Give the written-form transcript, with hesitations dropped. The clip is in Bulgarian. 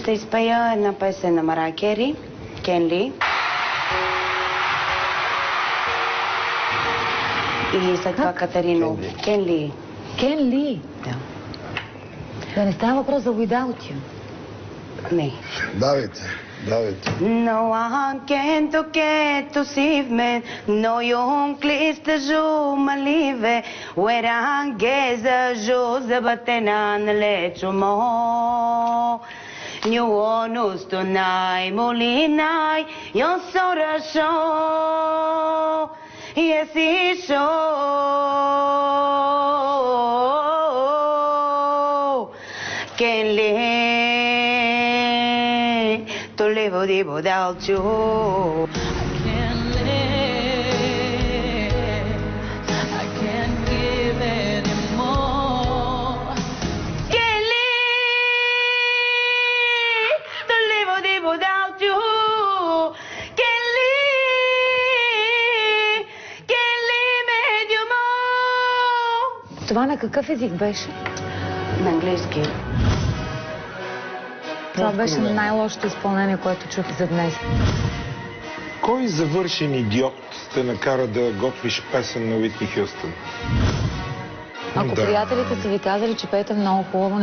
Ще изпея една песен на Мария Кери, Кен Ли. И след това Катерино. Кен Ли. Кен Ли? Да. Да не става въпрос за Without You. Не. Давайте, давайте. No one can toque tu sivmen, no yon kliste jo malive, weran geza jo zabatenan lecho mo. New onus tonai molinai, yon sora sho, yes isho. Ken Li. To live without you. I can't live. I can't give anymore. Can't live to live without you. Can't live with you more. Това на какъв език беше? На английски. Това беше най-лошото изпълнение, което чух за днес. Кой завършен идиот те накара да готвиш песен на Уитни Хюстън? Ако приятелите са ви казали, че пеете много хубаво,